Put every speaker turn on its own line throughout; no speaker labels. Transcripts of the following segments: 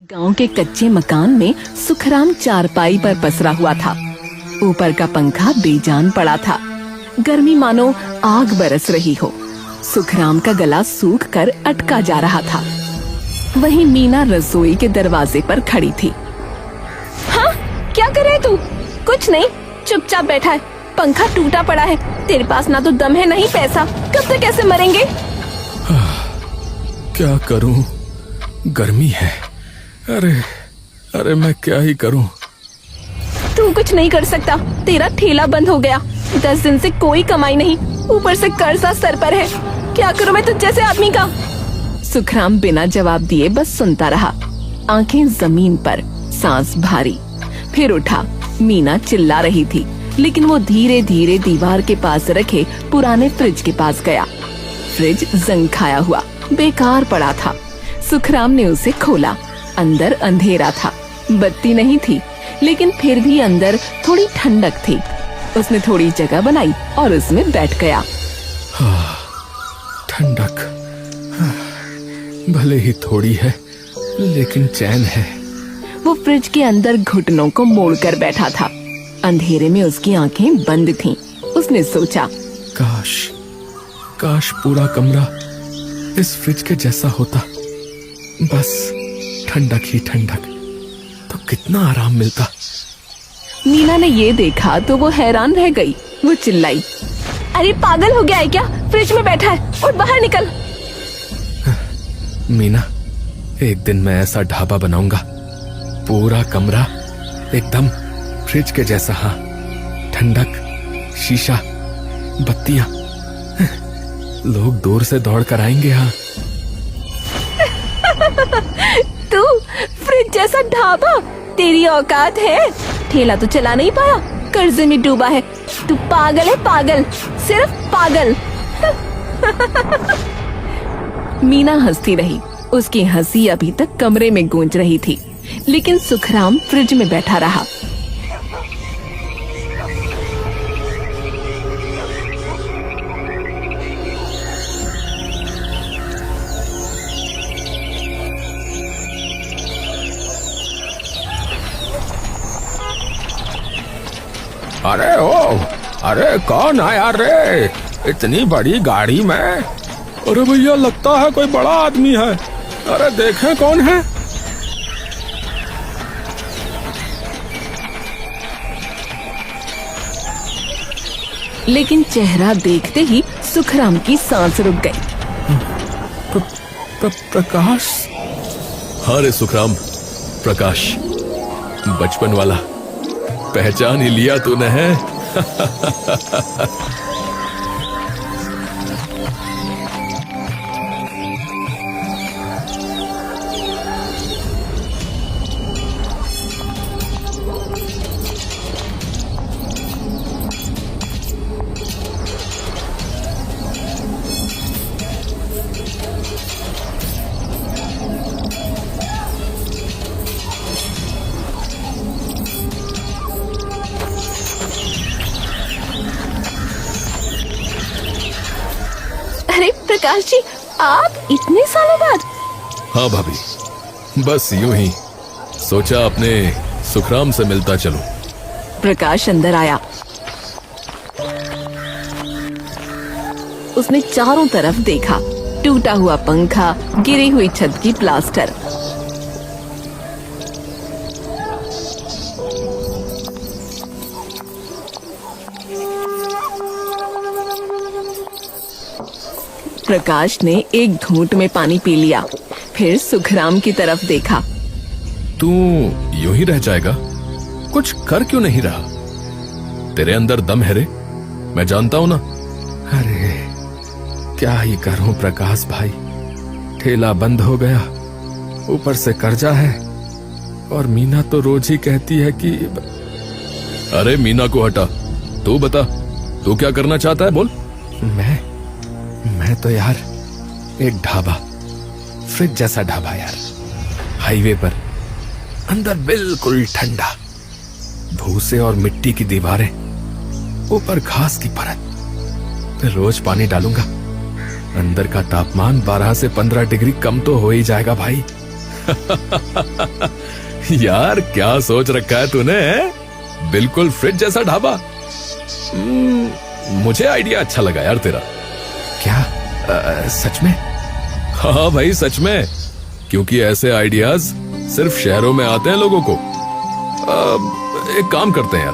गांव के कच्चे मकान में सुखराम चारपाई पर पसरा हुआ था। ऊपर का पंखा बेजान पड़ा था। गर्मी मानो आग बरस रही हो। सुखराम का गला सूख कर अटका जा रहा था। वहीं मीना रसोई के दरवाजे पर खड़ी थी। हाँ, क्या कर रहे तू? कुछ नहीं, चुपचाप बैठा है। पंखा टूटा पड़ा है। तेरे पास ना तो दम है ना ही पैसा। कब तक कैसे मरेंगे?
क्या करूं? गर्मी है। अरे मैं क्या ही करूं?
तू कुछ नहीं कर सकता। तेरा ठेला बंद हो गया। 10 दिन से कोई कमाई नहीं, ऊपर से कर्जा सर पर है। क्या करूं मैं तुझ जैसे आदमी का? सुखराम बिना जवाब दिए बस सुनता रहा, आंखें जमीन पर, सांस भारी। फिर उठा। मीना चिल्ला रही थी, लेकिन वो धीरे धीरे दीवार के पास रखे पुराने फ्रिज के पास गया। फ्रिज जंग खाया हुआ बेकार पड़ा था। सुखराम ने उसे खोला। अंदर अंधेरा था, बत्ती नहीं थी, लेकिन फिर भी अंदर थोड़ी ठंडक थी। उसने थोड़ी जगह बनाई और उसमें बैठ गया।
ठंडक भले ही थोड़ी है, लेकिन चैन है।
वो फ्रिज के अंदर घुटनों को मोड़कर बैठा था। अंधेरे में उसकी आंखें बंद थीं। उसने सोचा,
काश पूरा कमरा इस फ्रिज के जैसा होता। बस ठंडक ही ठंडक, तो कितना आराम मिलता।
मीना ने ये देखा तो वो हैरान रह गई। वो चिल्लाई, अरे पागल हो गया है क्या? फ्रिज में बैठा है, उठ बाहर निकल।
मीना, एक दिन मैं ऐसा ढाबा बनाऊंगा, पूरा कमरा एकदम फ्रिज के जैसा। हाँ, ठंडक, शीशा, बत्तियां, लोग दूर से दौड़ कर आएंगे। हाँ।
तू फ्रिज जैसा ढाबा? तेरी औकात है? ठेला तो चला नहीं पाया, कर्जे में डूबा है। तू पागल है, पागल, सिर्फ पागल। मीना हंसती रही। उसकी हंसी अभी तक कमरे में गूंज रही थी, लेकिन सुखराम फ्रिज में बैठा रहा।
अरे कौन आया रे इतनी बड़ी गाड़ी में? अरे भैया, लगता है कोई बड़ा आदमी है। अरे देखें कौन है।
लेकिन चेहरा देखते ही सुखराम की सांस रुक गई।
प्रकाश? हाँ रे सुखराम, प्रकाश, बचपन वाला। पहचान ही लिया तूने है।
अरे प्रकाश जी, आप इतने सालों बाद?
हाँ भाभी, बस यूं ही सोचा अपने सुखराम से मिलता चलूं।
प्रकाश अंदर आया। उसने चारों तरफ देखा। टूटा हुआ पंखा, गिरी हुई छत की प्लास्टर। प्रकाश ने एक घूंट में पानी पी लिया, फिर सुखराम की तरफ देखा।
तू यूं ही रह जाएगा? कुछ कर क्यों नहीं रहा? तेरे अंदर दम है रे, मैं जानता हूं ना। अरे क्या ही करूं प्रकाश भाई, ठेला बंद हो गया, ऊपर से कर्जा है, और मीना तो रोज ही कहती है कि... अरे मीना को हटा, तू बता, तू क्या करना चाहता है? बोल। मैं तो यार एक ढाबा, फ्रिज जैसा ढाबा यार, हाईवे पर, अंदर बिल्कुल ठंडा, भूसे और मिट्टी की दीवारें, ऊपर घास की परत। रोज पानी डालूंगा, अंदर का तापमान 12 से 15 डिग्री कम तो हो ही जाएगा भाई। यार क्या सोच रखा है तूने? बिल्कुल फ्रिज जैसा ढाबा। मुझे आइडिया अच्छा लगा यार तेरा। क्या सच में? हाँ भाई सच में, क्योंकि ऐसे आइडियाज सिर्फ शहरों में आते हैं लोगों को। एक काम करते हैं यार,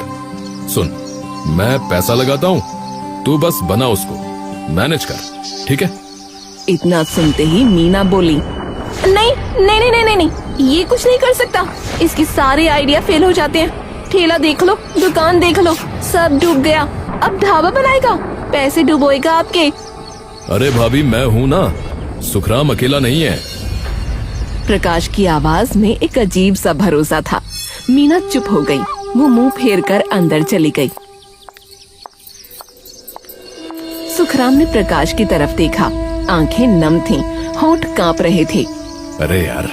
सुन, मैं पैसा लगाता हूँ, तू बस बना उसको, मैनेज कर, ठीक है?
इतना सुनते ही मीना बोली, नहीं नहीं नहीं नहीं नहीं, ये कुछ नहीं कर सकता। इसके सारे आइडिया फेल हो जाते हैं। ठेला देख लो, दुकान देख लो, सब डूब गया। अब ढाबा बनाएगा, पैसे डुबोएगा आपके।
अरे भाभी मैं हूँ ना, सुखराम अकेला नहीं है।
प्रकाश की आवाज में एक अजीब सा भरोसा था। मीना चुप हो गई। वो मुंह फेर कर अंदर चली गई। सुखराम ने प्रकाश की तरफ देखा। आंखें नम थीं, होंठ कांप रहे थे।
अरे यार,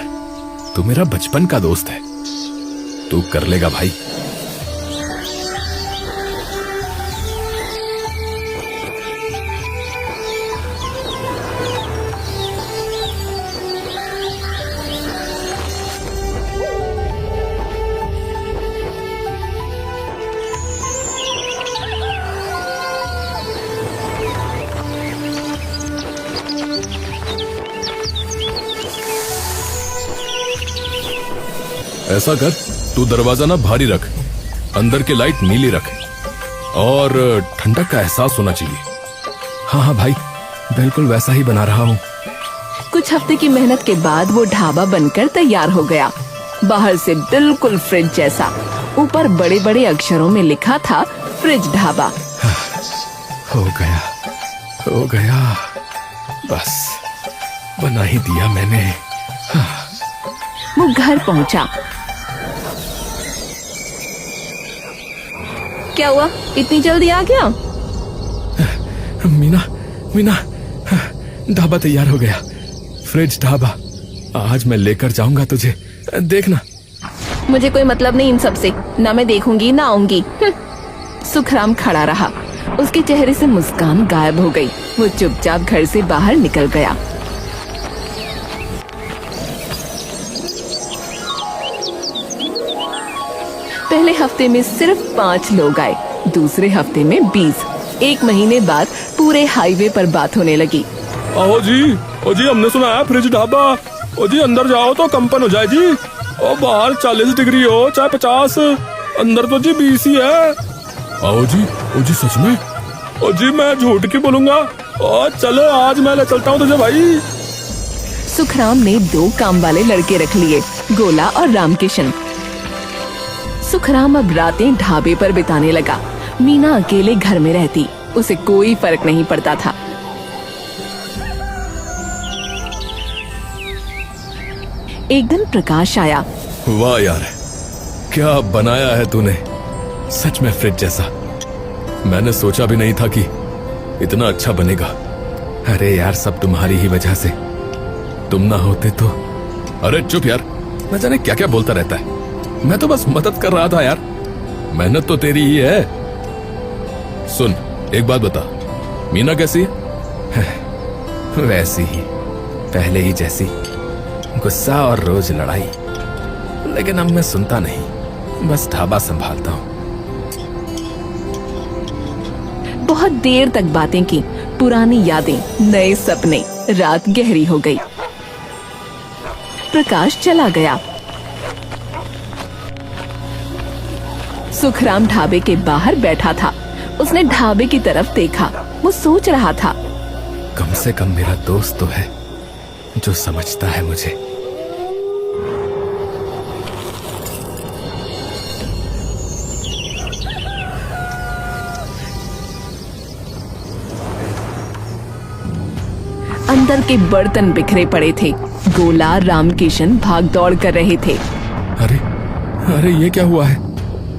तू मेरा बचपन का दोस्त है, तू कर लेगा भाई। ऐसा कर, तू दरवाजा ना भारी रख, अंदर की लाइट नीली रख, और ठंडक का एहसास होना चाहिए। हाँ हाँ भाई, बिल्कुल वैसा ही बना रहा हूँ।
कुछ हफ्ते की मेहनत के बाद वो ढाबा बनकर तैयार हो गया। बाहर से बिल्कुल फ्रिज जैसा, ऊपर बड़े बड़े अक्षरों में लिखा था फ्रिज ढाबा।
हो गया, हो गया, बस बना ही दिया मैंने।
वो घर पहुंचा। क्या हुआ, इतनी जल्दी आ गया?
मीना, मीना, ढाबा तैयार हो गया, फ्रिज ढाबा। आज मैं लेकर जाऊंगा तुझे, देखना।
मुझे कोई मतलब नहीं इन सब से, ना मैं देखूंगी ना आऊंगी। सुखराम खड़ा रहा। उसके चेहरे से मुस्कान गायब हो गई। वो चुपचाप घर से बाहर निकल गया। पहले हफ्ते में सिर्फ 5 लोग आए, दूसरे हफ्ते में 20। 1 महीने बाद पूरे हाईवे पर बात होने लगी।
आओ जी, ओ जी, हमने सुना है फ्रिज ढाबा। ओ जी, अंदर जाओ तो कंपन हो जाए जी। ओ बाहर 40 डिग्री हो चाहे 50, अंदर तो जी 20 ही है। आओ जी, ओ जी सच में? ओ जी मैं झूठ क्यों बोलूंगा। ओ चलो आज मैं ले चलता हूँ तुझे भाई।
सुखराम ने 2 काम वाले लड़के रख लिए, गोला और रामकिशन। सुखराम अब रातें ढाबे पर बिताने लगा। मीना अकेले घर में रहती, उसे कोई फर्क नहीं पड़ता था। एक दिन प्रकाश आया।
वाह यार, क्या बनाया है तूने, सच में फ्रिज जैसा। मैंने सोचा भी नहीं था कि इतना अच्छा बनेगा। अरे यार, सब तुम्हारी ही वजह से, तुम ना होते तो। अरे चुप यार, न जाने क्या क्या बोलता रहता है। मैं तो बस मदद कर रहा था यार, मेहनत तो तेरी ही है। सुन, एक बात बता, मीना कैसी है? वैसी ही, पहले ही जैसी, गुस्सा और रोज लड़ाई। लेकिन अब मैं सुनता नहीं, बस ढाबा संभालता हूँ।
बहुत देर तक बातें की, पुरानी यादें, नए सपने। रात गहरी हो गई। प्रकाश चला गया। सुखराम ढाबे के बाहर बैठा था। उसने ढाबे की तरफ देखा। वो सोच रहा था,
कम से कम मेरा दोस्त तो है जो समझता है मुझे।
अंदर के बर्तन बिखरे पड़े थे। गोला, रामकिशन भाग दौड़ कर रहे थे।
अरे अरे, ये क्या हुआ है?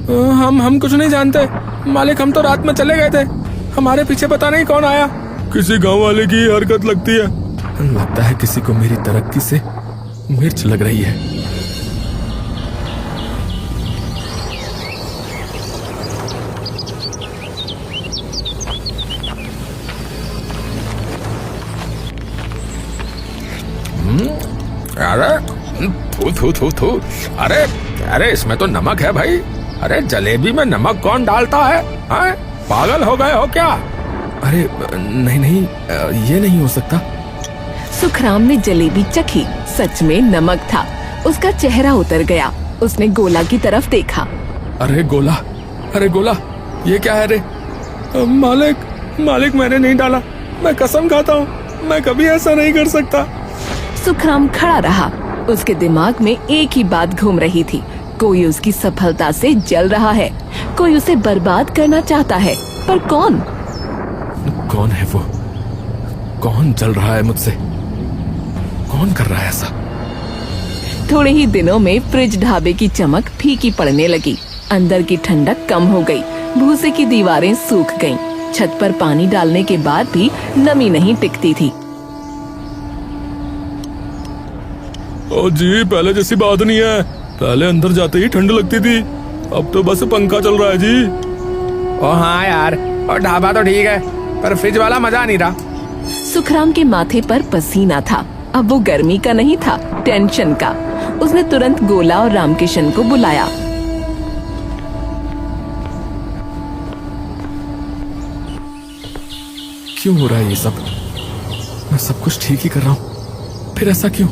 हम कुछ नहीं जानते मालिक, हम तो रात में चले गए थे। हमारे पीछे पता नहीं कौन आया। किसी गांव वाले की हरकत लगती है। लगता है किसी को मेरी तरक्की से मिर्च लग रही है। अरे थू थू थू। अरे अरे इसमें तो नमक है भाई। अरे जलेबी में नमक कौन डालता है? हाँ? पागल हो गए हो क्या? अरे नहीं नहीं, ये नहीं हो सकता।
सुखराम ने जलेबी चखी, सच में नमक था। उसका चेहरा उतर गया। उसने गोला की तरफ देखा।
अरे गोला, अरे गोला, ये क्या है रे? मालिक, मालिक मैंने नहीं डाला, मैं कसम खाता हूँ, मैं कभी ऐसा नहीं कर सकता।
सुखराम खड़ा रहा। उसके दिमाग में एक ही बात घूम रही थी, कोई उसकी सफलता से जल रहा है, कोई उसे बर्बाद करना चाहता है, पर कौन?
कौन है वो? कौन जल रहा है मुझसे? कौन कर रहा है ऐसा?
थोड़े ही दिनों में फ्रिज ढाबे की चमक फीकी पड़ने लगी। अंदर की ठंडक कम हो गई। भूसे की दीवारें सूख गईं। छत पर पानी डालने के बाद भी नमी नहीं टिकती थी।
ओ जी, पहले जैसी बात नहीं है। पहले अंदर जाते ही ठंड लगती थी, अब तो बस पंखा चल रहा है जी।
ओ हाँ यार, और ढाबा तो ठीक है, पर फ्रिज वाला मजा नहीं रहा।
सुखराम के माथे पर पसीना था। अब वो गर्मी का नहीं था, टेंशन का। उसने तुरंत गोला और रामकिशन को बुलाया।
क्यों हो रहा है ये सब? मैं सब कुछ ठीक ही कर रहा हूँ, फिर ऐसा क्यों?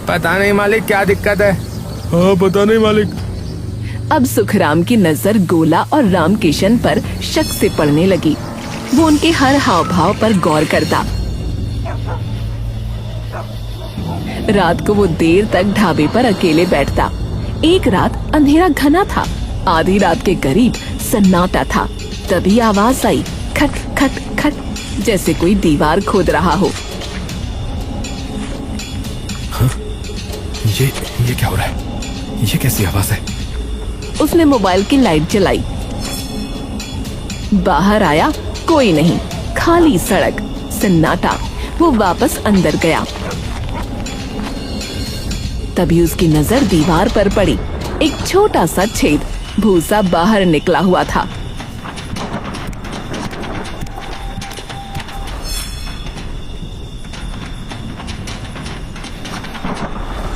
पता नहीं मालिक, क्या दिक्कत है?
हाँ पता नहीं मालिक।
अब सुखराम की नजर गोला और रामकिशन पर शक से पड़ने लगी। वो उनके हर हाव भाव पर गौर करता। रात को वो देर तक ढाबे पर अकेले बैठता। एक रात अंधेरा घना था। आधी रात के करीब सन्नाटा था। तभी आवाज आई, खट खट खट, जैसे कोई दीवार खोद रहा हो।
हाँ? ये क्या हो रहा है? ये कैसी आवाज है?
उसने मोबाइल की लाइट जलाई। बाहर आया, कोई नहीं, खाली सड़क, सन्नाटा। वो वापस अंदर गया। तभी उसकी नजर दीवार पर पड़ी। एक छोटा सा छेद, भूसा बाहर निकला हुआ था।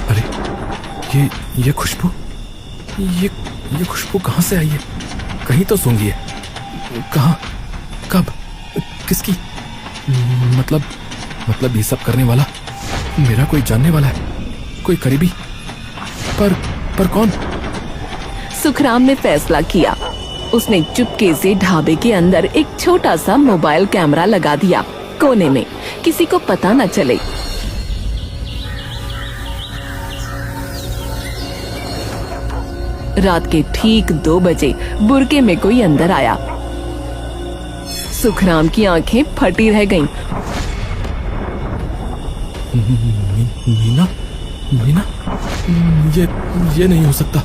अरे ये खुशबू, ये खुशबू कहाँ से आई है? कहीं तो सूंघी है। कहाँ? कब? किसकी? मतलब ये सब करने वाला मेरा कोई जानने वाला है, कोई करीबी। पर कौन?
सुखराम ने फैसला किया। उसने चुपके से ढाबे के अंदर एक छोटा सा मोबाइल कैमरा लगा दिया, कोने में, किसी को पता न चले। रात के ठीक 2 बजे बुरके में कोई अंदर आया। सुखराम की आंखें फटी रह गईं।
मीना, ये नहीं हो सकता।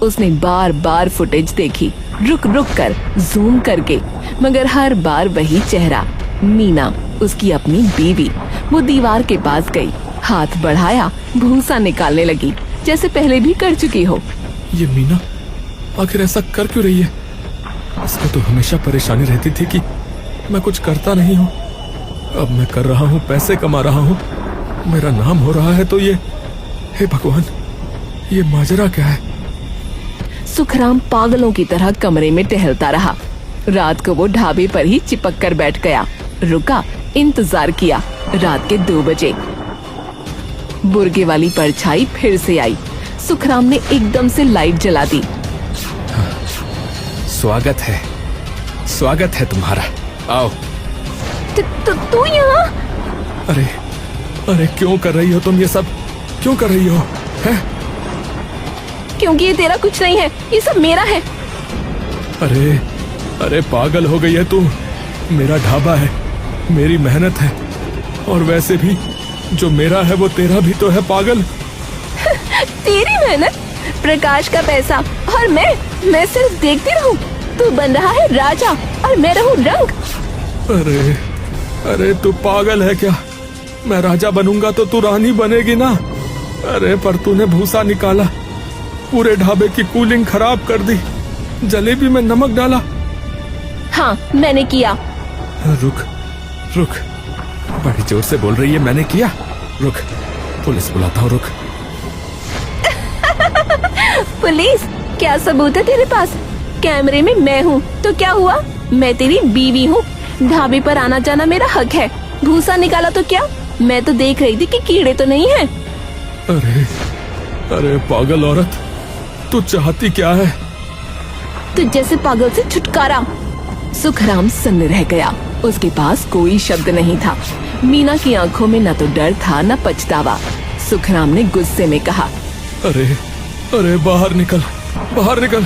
उसने बार बार फुटेज देखी, रुक रुक कर, जूम करके, मगर हर बार वही चेहरा, मीना, उसकी अपनी बीवी। वो दीवार के पास गई, हाथ बढ़ाया, भूसा निकालने लगी, जैसे पहले भी कर चुकी हो।
ये मीना आखिर ऐसा कर क्यों रही है? इसको तो हमेशा परेशानी रहती थी कि मैं कुछ करता नहीं हूँ। अब मैं कर रहा हूँ, पैसे कमा रहा हूँ, मेरा नाम हो रहा है, तो ये, हे भगवान, ये माजरा क्या है?
सुखराम पागलों की तरह कमरे में टहलता रहा। रात को वो ढाबे पर ही चिपक कर बैठ गया, रुका, इंतजार किया। रात के 2 बजे बुर्गे वाली परछाई फिर से आई। सुखराम ने एकदम से लाइट जला दी।
स्वागत है तुम्हारा, आओ।
तू यहाँ?
अरे क्यों कर रही हो तुम ये सब? क्यों कर रही हो? हैं?
क्योंकि ये तेरा कुछ नहीं है, ये सब मेरा है।
अरे पागल हो गई है तू। मेरा ढाबा है, मेरी मेहनत है, और वैसे भी जो मेरा है वो तेरा भी तो है, पागल।
तेरी मेहनत, प्रकाश का पैसा, और मैं सिर्फ देखती रहूं। तू बन रहा है राजा और मैं रहूं रंक।
अरे तू पागल है क्या? मैं राजा बनूंगा तो तू रानी बनेगी ना। अरे पर तूने भूसा निकाला, पूरे ढाबे की कूलिंग खराब कर दी, जलेबी में नमक डाला।
हाँ, मैंने किया।
रुक, बड़ी जोर से बोल रही है, मैंने किया। रुक, पुलिस बुलाता हूँ, रुक।
पुलिस? क्या सबूत है तेरे पास? कैमरे में मैं हूँ तो क्या हुआ? मैं तेरी बीवी हूँ। ढाबे पर आना जाना मेरा हक है। भूसा निकाला तो क्या? मैं तो देख रही थी कि कीड़े तो नहीं हैं।
अरे अरे पागल औरत, तू चाहती क्या है?
तुझ जैसे पागल से छुटकारा। सुखराम सन्न रह गया। उसके पास कोई शब्द नहीं था। मीना की आंखों में न तो डर था न पछतावा। सुखराम ने गुस्से में कहा,
अरे अरे बाहर निकल, बाहर निकल।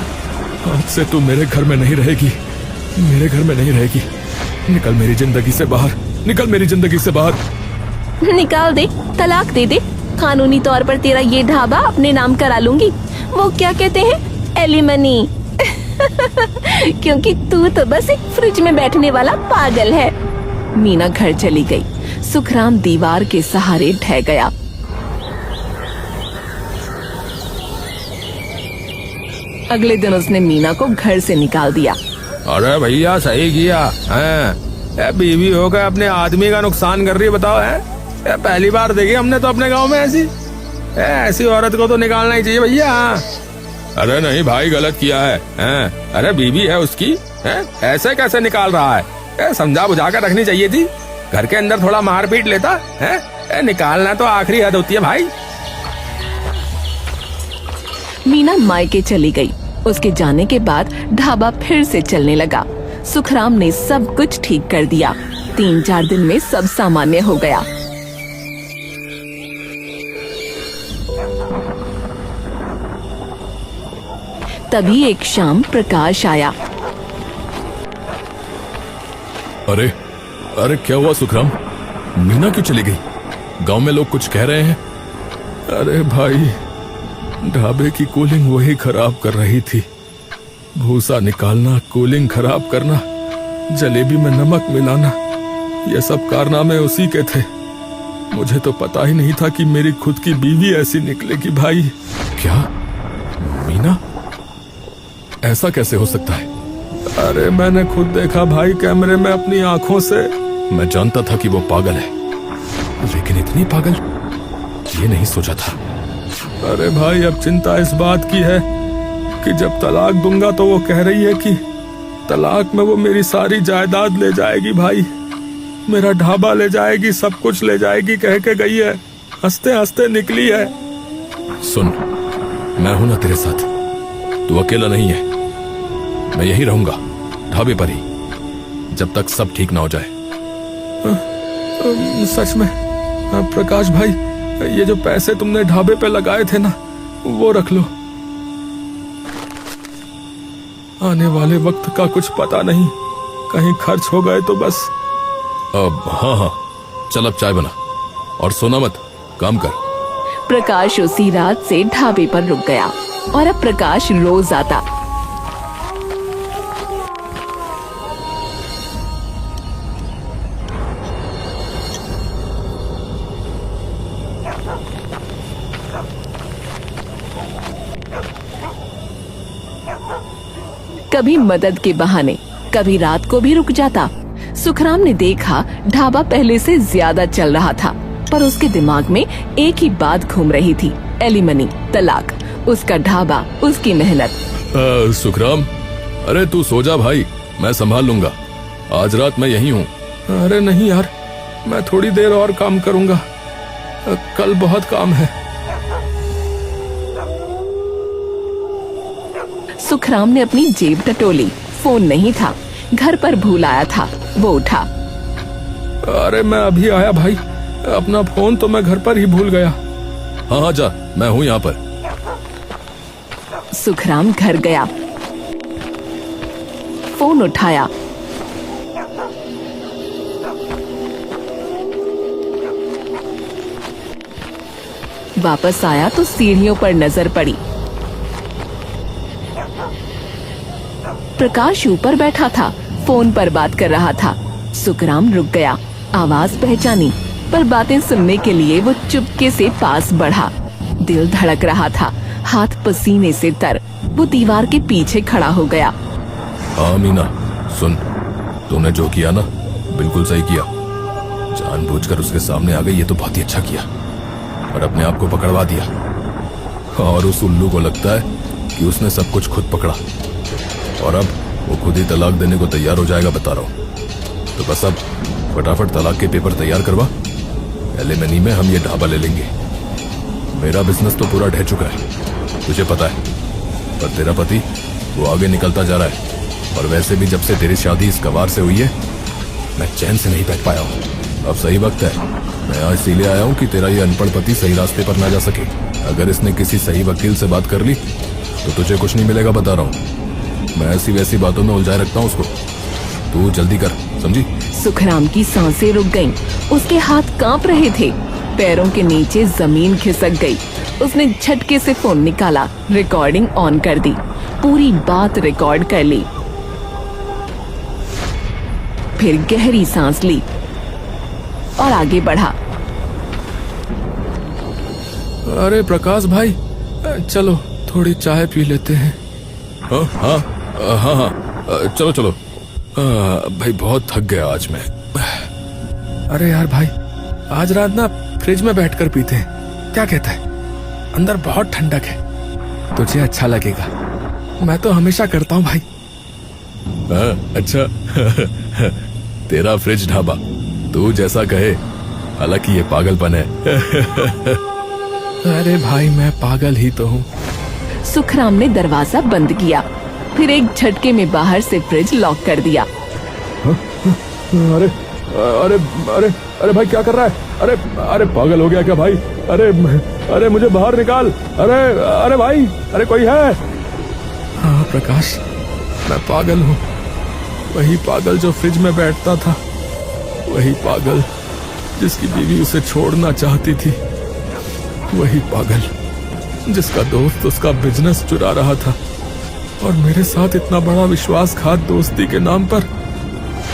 आज से तू मेरे घर में नहीं रहेगी, मेरे घर में नहीं रहेगी। निकल मेरी जिंदगी से बाहर, निकल मेरी जिंदगी से बाहर।
निकाल दे, तलाक दे दे। कानूनी तौर पर तेरा ये ढाबा अपने नाम करा लूंगी। वो क्या कहते हैं, एलिमनी। क्योंकि तू तो बस एक फ्रिज में बैठने वाला पागल है। मीना घर चली गई। सुखराम दीवार के सहारे ढह गया। अगले दिन उसने मीना को घर से निकाल दिया।
अरे भैया सही किया है। बीवी होकर अपने आदमी का नुकसान कर रही है, बताओ है? पहली बार देखी हमने तो अपने गांव में ऐसी औरत को तो निकालना ही चाहिए भैया। अरे नहीं भाई, गलत किया है। अरे बीवी है उसकी, ऐसे कैसे निकाल रहा है? समझा बुझा कर रखनी चाहिए थी। घर के अंदर थोड़ा मार पीट लेता है। निकालना तो आखिरी हद होती है भाई।
मीना मायके चली गई। उसके जाने के बाद ढाबा फिर से चलने लगा। सुखराम ने सब कुछ ठीक कर दिया। 3-4 दिन में सब सामान्य हो गया। तभी एक शाम प्रकाश आया।
अरे अरे क्या हुआ सुखराम? मीना क्यों चली गई? गांव में लोग कुछ कह रहे हैं। अरे भाई, ढाबे की कूलिंग वही खराब कर रही थी। भूसा निकालना, कूलिंग खराब करना, जलेबी में नमक मिलाना, ये सब कारनामे उसी के थे। मुझे तो पता ही नहीं था कि मेरी खुद की बीवी ऐसी निकलेगी भाई। क्या मीना? ऐसा कैसे हो सकता है? अरे मैंने खुद देखा भाई, कैमरे में अपनी आंखों से। मैं जानता था कि वो पागल है, लेकिन इतनी पागल ये नहीं सोचा था। अरे भाई, अब चिंता इस बात की है कि जब तलाक दूंगा तो वो कह रही है कि तलाक में वो मेरी सारी जायदाद ले जाएगी भाई, मेरा ढाबा ले जाएगी, सब कुछ ले जाएगी कह के गई है। हंसते हंसते निकली है। सुन, मैं हूं ना तेरे साथ, तू अकेला नहीं है। मैं यही रहूंगा ढाबे पर ही, जब तक सब ठीक ना हो जाए। सच में? प्रकाश भाई, ये जो पैसे तुमने ढाबे पे लगाए थे ना, वो रख लो। आने वाले वक्त का कुछ पता नहीं, कहीं खर्च हो गए तो बस। अब हाँ, चल अब चाय बना और सोना मत, काम कर।
प्रकाश उसी रात से ढाबे पर रुक गया और अब प्रकाश रोज आता। कभी मदद के बहाने, कभी रात को भी रुक जाता। सुखराम ने देखा ढाबा पहले से ज्यादा चल रहा था, पर उसके दिमाग में एक ही बात घूम रही थी, एलिमनी, तलाक, उसका ढाबा, उसकी मेहनत।
सुखराम, अरे तू सो जा भाई, मैं संभाल लूंगा। आज रात मैं यहीं हूँ। अरे नहीं यार, मैं थोड़ी देर और काम करूंगा, कल बहुत काम है।
सुखराम ने अपनी जेब टटोली। फोन नहीं था, घर पर भूल आया था। वो उठा।
अरे मैं अभी आया भाई, अपना फोन तो मैं घर पर ही भूल गया। हाँ हाँ जा, मैं हूँ यहाँ पर।
सुखराम घर गया, फोन उठाया। वापस आया तो सीढ़ियों पर नजर पड़ी। प्रकाश ऊपर बैठा था, फोन पर बात कर रहा था। सुखराम रुक गया, आवाज पहचानी, पर बातें सुनने के लिए वो चुपके से पास बढ़ा। दिल धड़क रहा था, हाथ पसीने से तर। वो दीवार के पीछे खड़ा हो गया।
हाँ मीना, सुन, तूने जो किया ना, बिल्कुल सही किया। जानबूझकर उसके सामने आ गई, ये तो बहुत ही अच्छा किया, और अपने आप को पकड़वा दिया। और उस उल्लू को लगता है कि उसने सब कुछ खुद पकड़ा और अब वो खुद ही तलाक देने को तैयार हो जाएगा, बता रहा हूं। तो बस अब फटाफट तलाक के पेपर तैयार करवा, एलिमनी में हम ये ढाबा ले लेंगे। मेरा बिजनेस तो पूरा ढह चुका है, तुझे पता है, पर तेरा पति वो आगे निकलता जा रहा है। और वैसे भी जब से तेरी शादी इस गवार से हुई है, मैं चैन से नहीं बैठ पाया हूँ। अब सही वक्त है, मैं आज इसीलिए आया हूँ कि तेरा ये अनपढ़ पति सही रास्ते पर ना जा सके। अगर इसने किसी सही वकील से बात कर ली तो तुझे कुछ नहीं मिलेगा, बता रहा हूँ। मैं ऐसी वैसी बातों में उलझाए रखता हूँ उसको। तू जल्दी कर, समझी?
सुखराम की सांसें रुक गईं। उसके हाथ कांप रहे थे, पैरों के नीचे जमीन खिसक गई। उसने झटके से फोन निकाला, रिकॉर्डिंग ऑन कर दी, पूरी बात रिकॉर्ड कर ली। फिर गहरी सांस ली और आगे बढ़ा।
अरे प्रकाश भाई, चलो थोड़ी चाय पी लेते हैं। हाँ हाँ हाँ हाँ, चलो चलो। भाई बहुत थक गया आज मैं।
अरे यार भाई, आज रात ना फ्रिज में बैठकर पीते हैं, क्या कहता है? अंदर बहुत ठंडक है, तुझे अच्छा लगेगा। मैं तो हमेशा करता हूँ भाई।
अच्छा तेरा फ्रिज ढाबा, तू जैसा कहे। हालांकि ये पागलपन है।
अरे भाई, मैं पागल ही तो हूँ।
सुखराम ने दरवाजा बंद किया, फिर एक झटके में बाहर से फ्रिज लॉक कर दिया।
अरे अरे अरे अरे भाई क्या कर रहा है? अरे अरे पागल हो गया क्या भाई? अरे अरे मुझे बाहर निकाल। अरे अरे भाई, अरे कोई है?
हाँ प्रकाश, मैं पागल हूँ। वही पागल जो फ्रिज में बैठता था, वही पागल जिसकी बीवी उसे छोड़ना चाहती थी, वही पागल जिसका दोस्त उसका बिजनेस चुरा रहा था, और मेरे साथ इतना बड़ा विश्वासघात दोस्ती के नाम पर।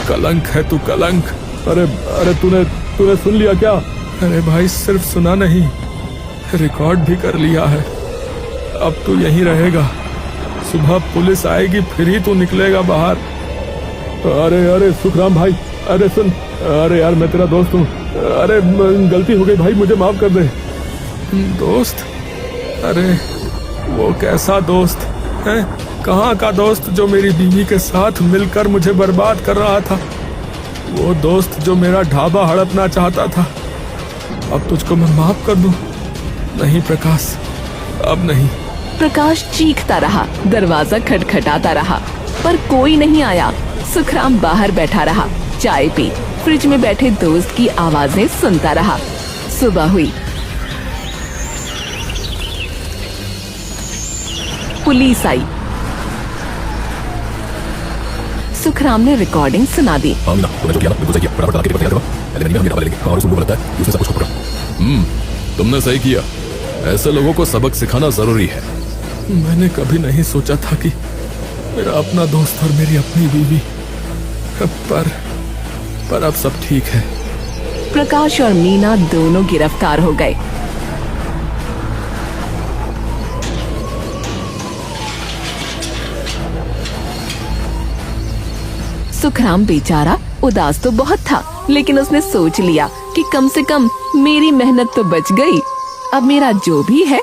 कलंक है तू, कलंक।
अरे अरे तूने सुन लिया क्या?
अरे भाई, सिर्फ सुना नहीं, रिकॉर्ड भी कर लिया है। अब तू यहीं रहेगा, सुबह पुलिस आएगी फिर ही तू निकलेगा बाहर।
अरे अरे सुखराम भाई, अरे सुन, अरे यार मैं तेरा दोस्त हूँ। अरे गलती हो गई भाई, मुझे माफ कर दे।
दोस्त? अरे वो कैसा दोस्त है? कहाँ का दोस्त जो मेरी बीवी के साथ मिलकर मुझे बर्बाद कर रहा था? वो दोस्त जो मेरा ढाबा हड़पना चाहता था। अब तुझको मैं माफ कर दूं? नहीं प्रकाश, अब नहीं।
प्रकाश चीखता रहा, दरवाजा खटखटाता रहा, पर कोई नहीं आया। सुखराम बाहर बैठा रहा, चाय पी, फ्रिज में बैठे दोस्त की आवाजें सुनता रहा। सुबह हुई, पुलिस आई। सुखराम ने रिकॉर्डिंग सुना दी।
तुमने सही किया, ऐसे लोगों को सबक सिखाना जरूरी है।
मैंने कभी नहीं सोचा था कि मेरा अपना दोस्त और मेरी अपनी बीवी, पर अब सब ठीक है।
प्रकाश और मीना दोनों गिरफ्तार हो गए। सुखराम बेचारा उदास तो बहुत था, लेकिन उसने सोच लिया कि कम से कम मेरी मेहनत तो बच गई। अब मेरा जो भी है